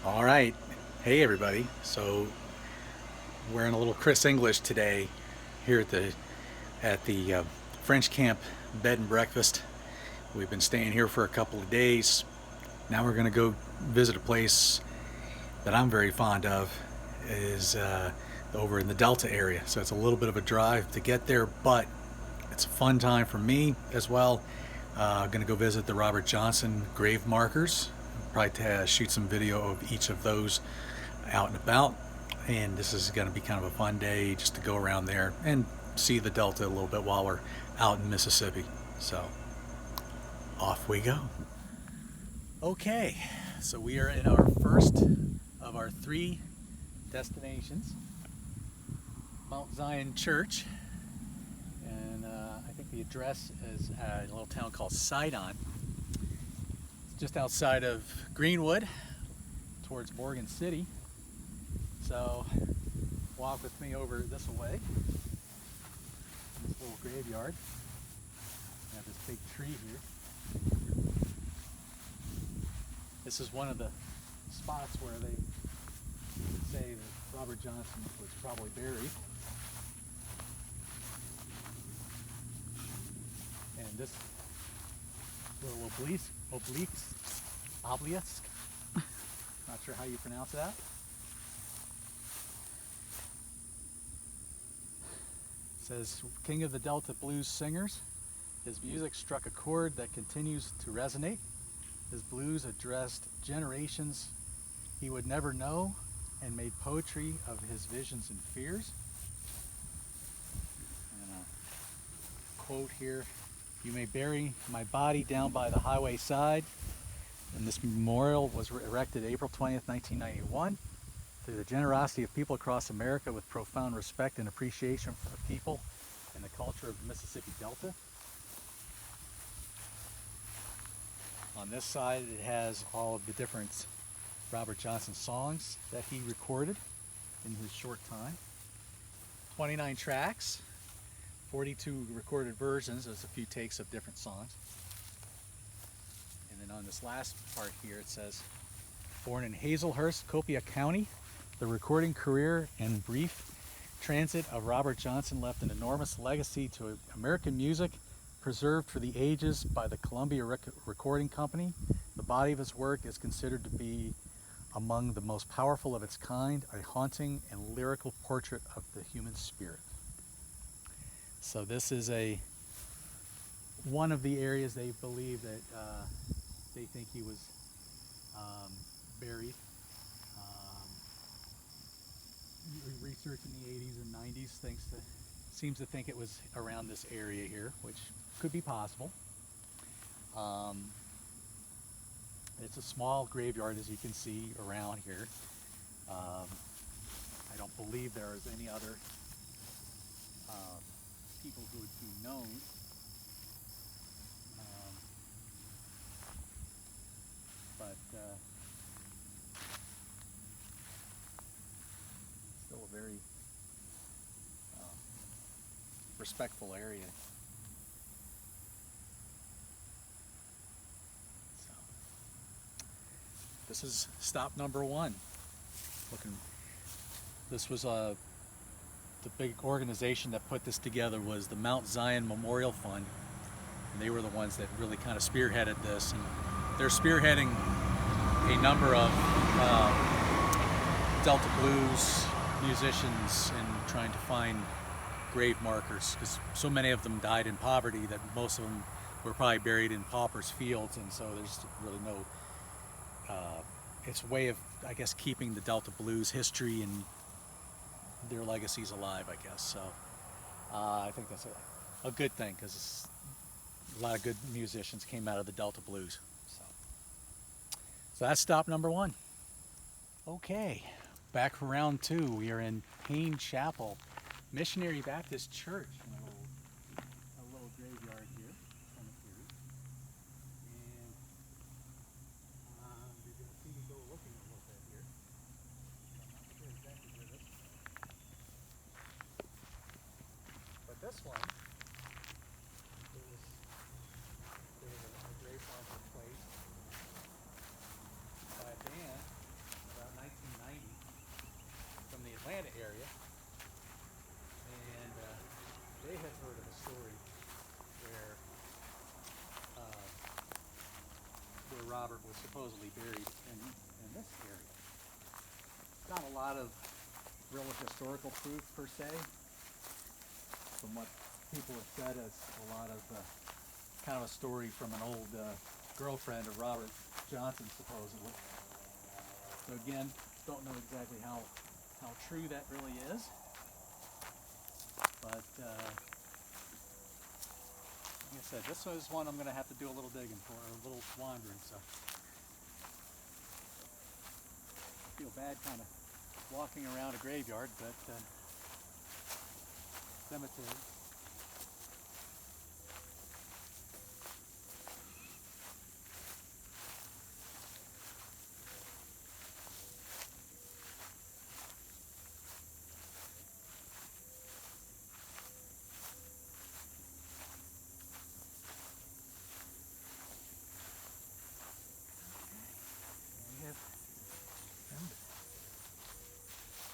All right. Hey, everybody. So we're in a little Chris English today here at the French Camp Bed and Breakfast. We've been staying here for a couple of days. Now we're going to go visit a place that I'm very fond of. Is over in the Delta area. So it's a little bit of a drive to get there, but it's a fun time for me as well. Going to go visit the Robert Johnson grave markers. Probably shoot some video of each of those out and about. And this is going to be kind of a fun day just to go around there and see the Delta a little bit while we're out in Mississippi. So off we go. Okay, so we are in our first of our three destinations, Mount Zion Church. And I think the address is a little town called Sidon. It's just outside of Greenwood towards Morgan City. So walk with me over this way, this little graveyard. We have this big tree here. This is one of the spots where they say that Robert Johnson was probably buried. And this little obelisk, not sure how you pronounce that. It says, King of the Delta Blues Singers. His music struck a chord that continues to resonate. His blues addressed generations he would never know and made poetry of his visions and fears. And a quote here, "You may bury my body down by the highway side." And this memorial was erected April 20th, 1991. Through the generosity of people across America with profound respect and appreciation for the people and the culture of the Mississippi Delta. On this side it has all of the different Robert Johnson songs that he recorded in his short time. 29 tracks, 42 recorded versions, there's a few takes of different songs. And then on this last part here it says, born in Hazelhurst, Copiah County, the recording career and brief transit of Robert Johnson left an enormous legacy to American music, preserved for the ages by the Columbia Recording Company. The body of his work is considered to be among the most powerful of its kind, a haunting and lyrical portrait of the human spirit. So this is one of the areas they believe that they think he was buried. Research in the 80s and 90s seems to think it was around this area here, which could be possible. It's a small graveyard, as you can see around here. I don't believe there is any other people who would be known. But still a very respectful area. So, this is stop number one. This was the big organization that put this together was the Mount Zion Memorial Fund. And they were the ones that really kind of spearheaded this. And they're spearheading a number of Delta Blues musicians and trying to find grave markers, because so many of them died in poverty that most of them were probably buried in paupers' fields, and so there's really no it's a way of, I guess, keeping the Delta Blues history and their legacies alive, I guess. So I think that's a good thing, because a lot of good musicians came out of the Delta Blues. So that's stop number one. Okay, back for round two. We are in Payne Chapel, Missionary Baptist Church, a little graveyard here, cemetery. And you're going to see me go looking a little bit here. I'm not sure exactly where this is. But this one, there was a grave marker placed by a band that Robert was supposedly buried in this area. Not a lot of real historical proof per se, from what people have said as a lot of kind of a story from an old girlfriend of Robert Johnson, supposedly. So again, don't know exactly how true that really is, but like I said, this is one I'm going to have to do a little digging for, or a little wandering. So I feel bad kind of walking around a graveyard, but cemetery.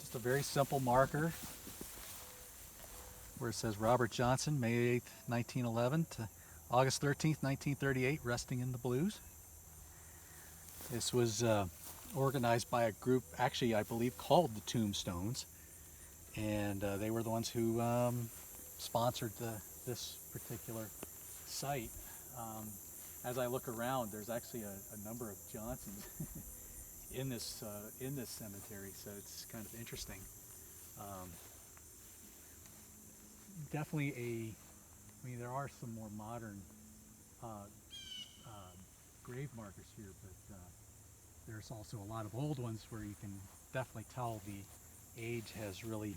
Just a very simple marker where it says Robert Johnson, May 8th, 1911 to August 13th, 1938, resting in the blues. This was organized by a group, actually I believe called the Tombstones, and they were the ones who sponsored this particular site. As I look around, there's actually a number of Johnsons in this cemetery, so it's kind of interesting. Definitely I mean, there are some more modern grave markers here, but there's also a lot of old ones where you can definitely tell the age has really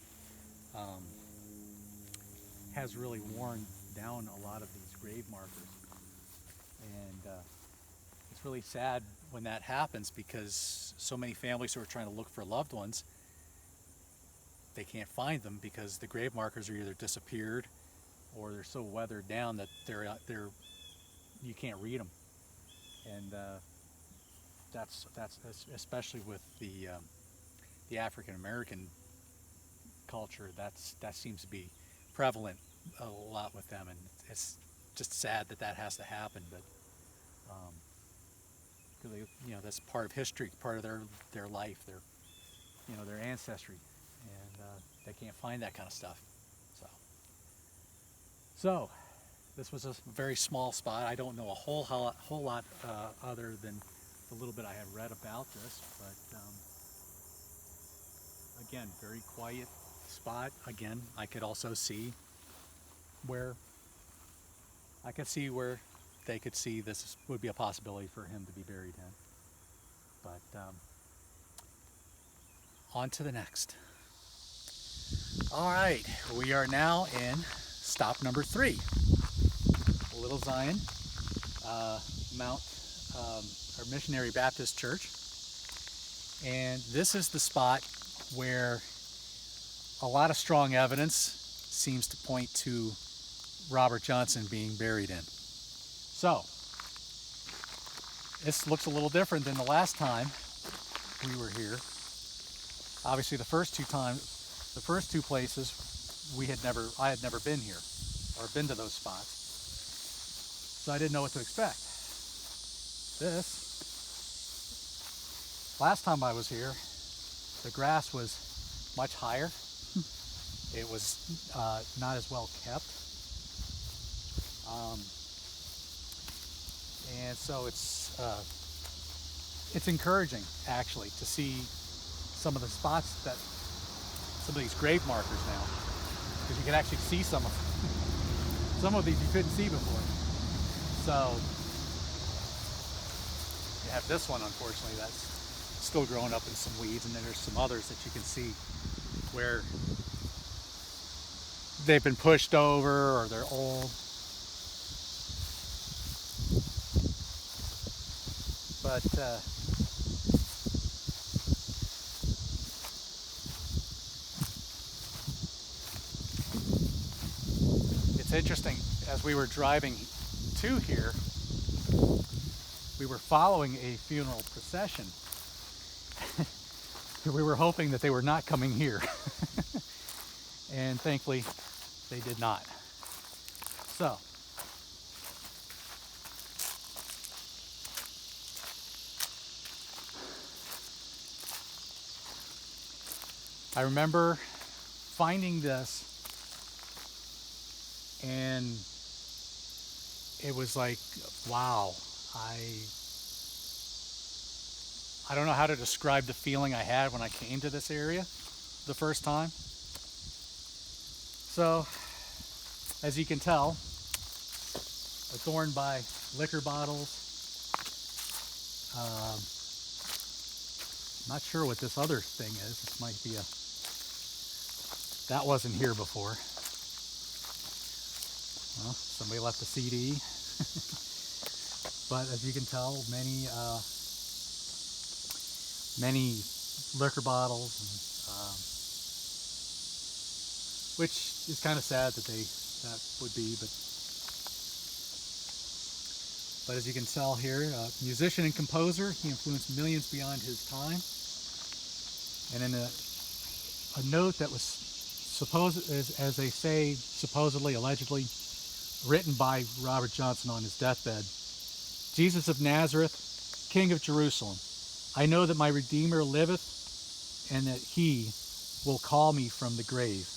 worn down a lot of these grave markers. And it's really sad when that happens, because so many families who are trying to look for loved ones, they can't find them because the grave markers are either disappeared or they're so weathered down that they're you can't read them. And that's especially with the African American culture, that seems to be prevalent a lot with them, and it's just sad that has to happen. But because that's part of history, part of their life, their ancestry, and they can't find that kind of stuff. So this was a very small spot. I don't know a whole lot other than the little bit I have read about this, but again, very quiet spot. Again, I could also see where they could see this would be a possibility for him to be buried in. But on to the next. All right, we are now in stop number 3, Little Zion, or Missionary Baptist Church. And this is the spot where a lot of strong evidence seems to point to Robert Johnson being buried in. So, this looks a little different than the last time we were here. Obviously, the first two places I had never been here or been to those spots, so I didn't know what to expect. Last time I was here, the grass was much higher. It was not as well kept, and so it's encouraging actually to see some of the spots some of these grave markers now, because you can actually see some of these you couldn't see before. So you have this one, unfortunately, that's still growing up in some weeds, and then there's some others that you can see where they've been pushed over or they're old. But it's interesting, as we were driving to here, we were following a funeral procession. We were hoping that they were not coming here. And thankfully they did not. So I remember finding this, and it was like, wow. I don't know how to describe the feeling I had when I came to this area the first time. So, as you can tell, adorned by liquor bottles. Not sure what this other thing is. This might be that wasn't here before. Well, somebody left a CD. But as you can tell, many liquor bottles, and, which is kind of sad that that would be, but as you can tell here, musician and composer, he influenced millions beyond his time. And in a note that was as they say, supposedly, allegedly, written by Robert Johnson on his deathbed: Jesus of Nazareth, King of Jerusalem, I know that my Redeemer liveth, and that he will call me from the grave.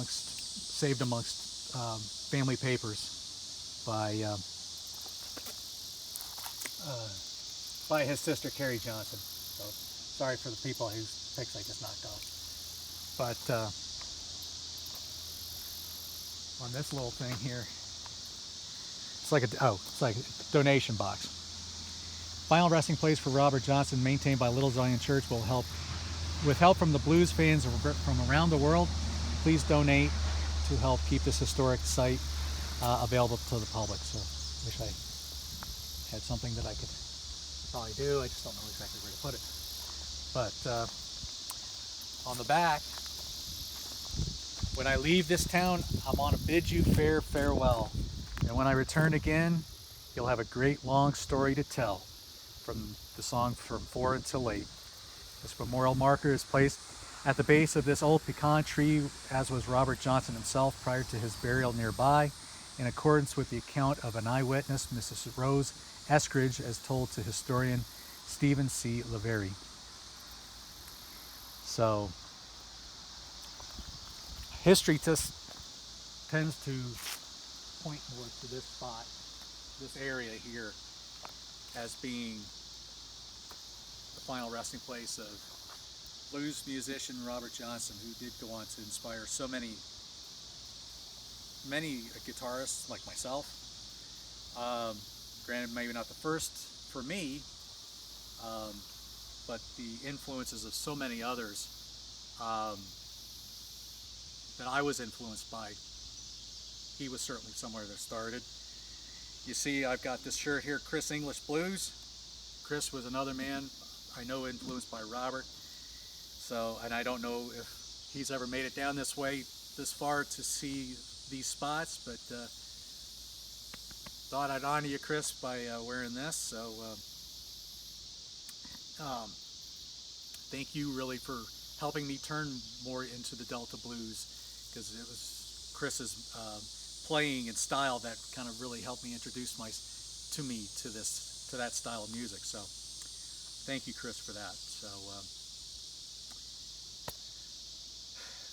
Saved amongst family papers by his sister Carrie Johnson. So sorry for the people whose pics I just knocked off. But on this little thing here, it's like a donation box. Final resting place for Robert Johnson, maintained by Little Zion Church, will help with help from the blues fans from around the world. Please donate to help keep this historic site available to the public. So wish I had something that I could probably do. I just don't know exactly where to put it. But on the back, when I leave this town, I'm on a bid you fair farewell. And when I return again, you'll have a great long story to tell, from the song From Forward to Late. This memorial marker is placed at the base of this old pecan tree, as was Robert Johnson himself prior to his burial nearby, in accordance with the account of an eyewitness, Mrs. Rose Eskridge, as told to historian Stephen C. Lavery. So, history just tends to point more to this spot, this area here, as being the final resting place of blues musician Robert Johnson, who did go on to inspire so many guitarists like myself. Granted, maybe not the first for me, but the influences of so many others that I was influenced by. He was certainly somewhere that started. You see, I've got this shirt here, Chris English Blues. Chris was another man I know influenced by Robert. So, and I don't know if he's ever made it down this far to see these spots, but thought I'd honor you, Chris, by wearing this. So, thank you really for helping me turn more into the Delta Blues, because it was Chris's playing and style that kind of really helped me introduce to that style of music. So, thank you, Chris, for that. So.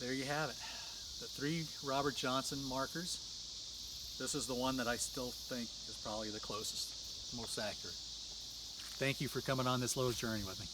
There you have it, the 3 Robert Johnson markers. This is the one that I still think is probably the closest, most accurate. Thank you for coming on this little journey with me.